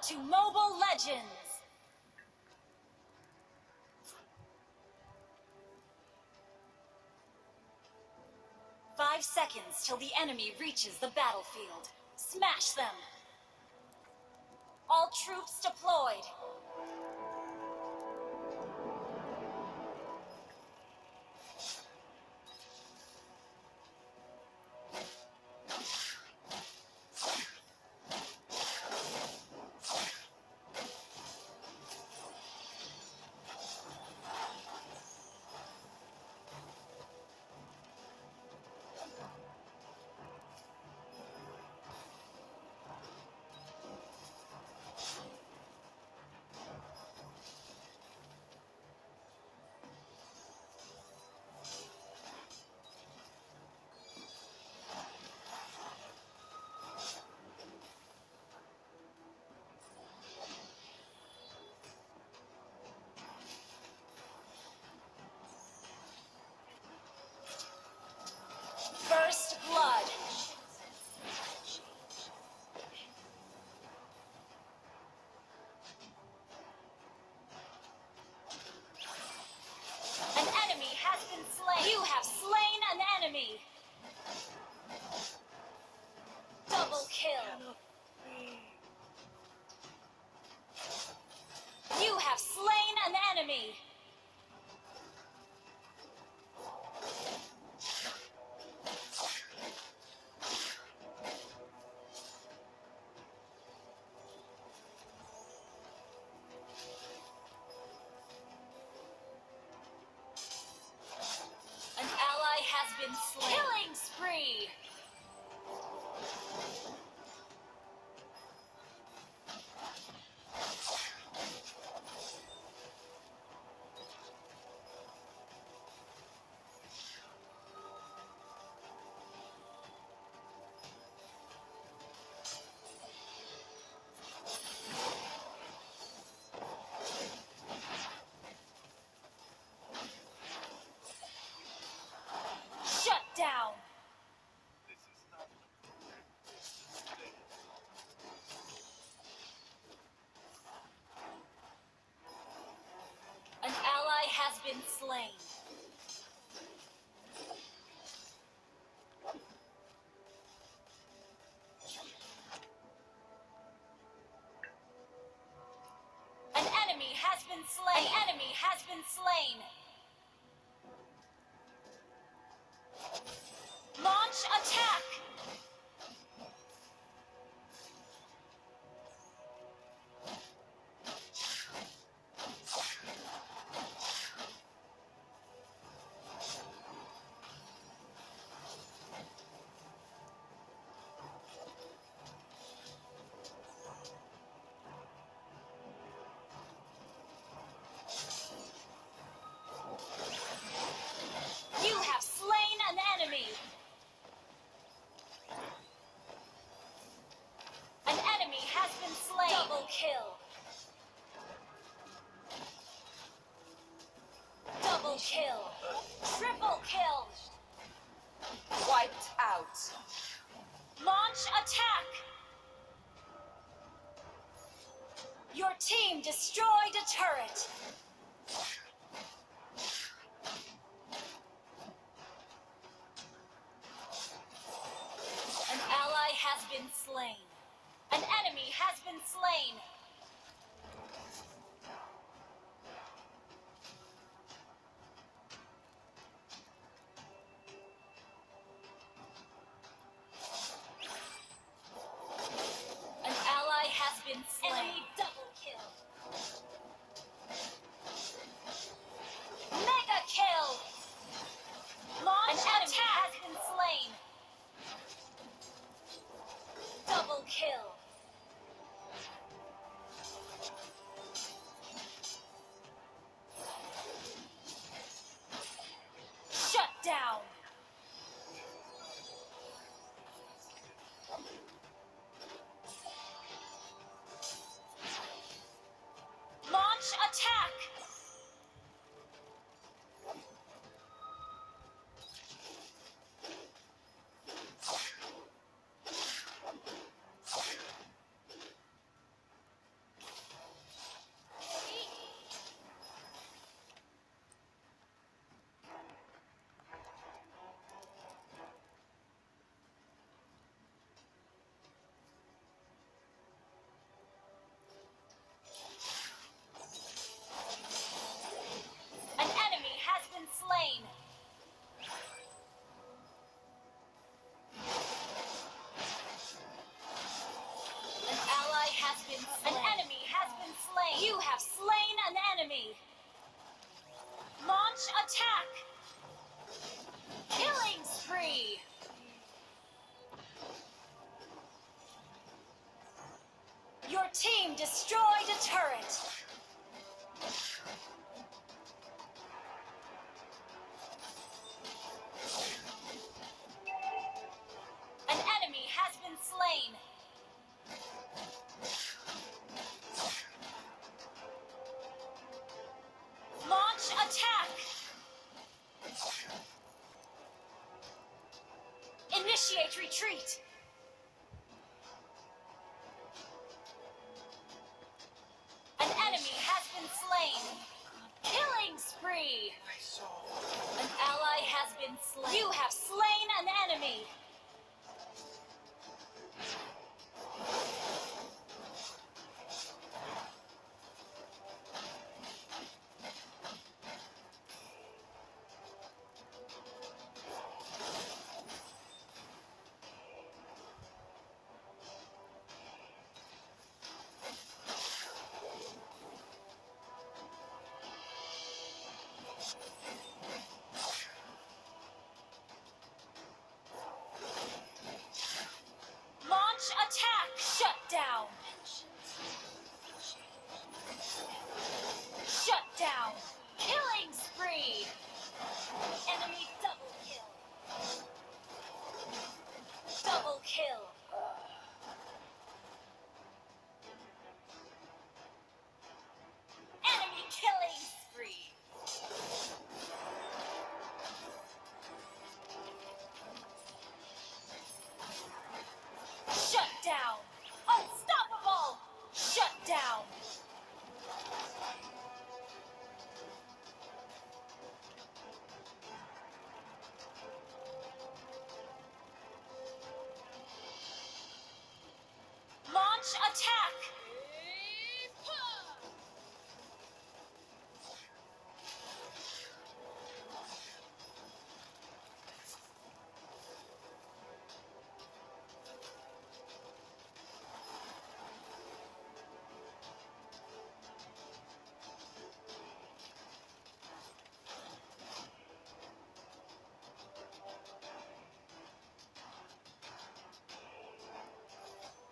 to Mobile Legends! 5 seconds till the enemy reaches the battlefield. Smash them! All troops deployed! First blood. An enemy has been slain. You have slain an enemy. Double kill. You have slain an enemy. Has been slain. Killing spree! Shut down! An ally has been slain. An enemy has been slain. An enemy has been slain. Launch attack! You have slain an enemy! An enemy has been slain! Double kill! Double kill! Triple kill! Wiped out. Launch attack! Your team destroyed a turret! An ally has been slain. An enemy has been slain. An ally has been slain. Enemy double kill. Mega kill. Launch An enemy has been slain. Double kill. Initiate retreat! An enemy has been slain! Killing spree! An ally has been slain. You have slain an enemy! Launch attack! Shut down! Shut down! Killing spree! Enemy double kill! Double kill! Enemy killing spree! Shut down! Unstoppable! Shut down! Launch attack!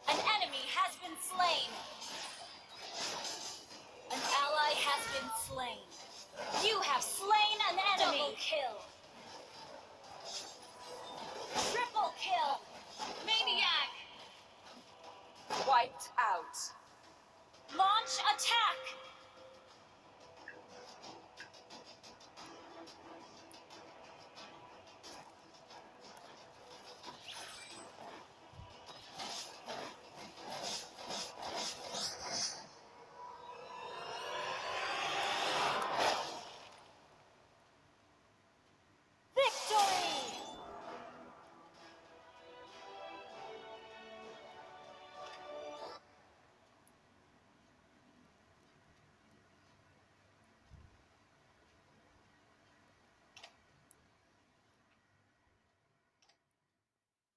An enemy has been slain. An ally has been slain. You have slain an enemy. Double kill.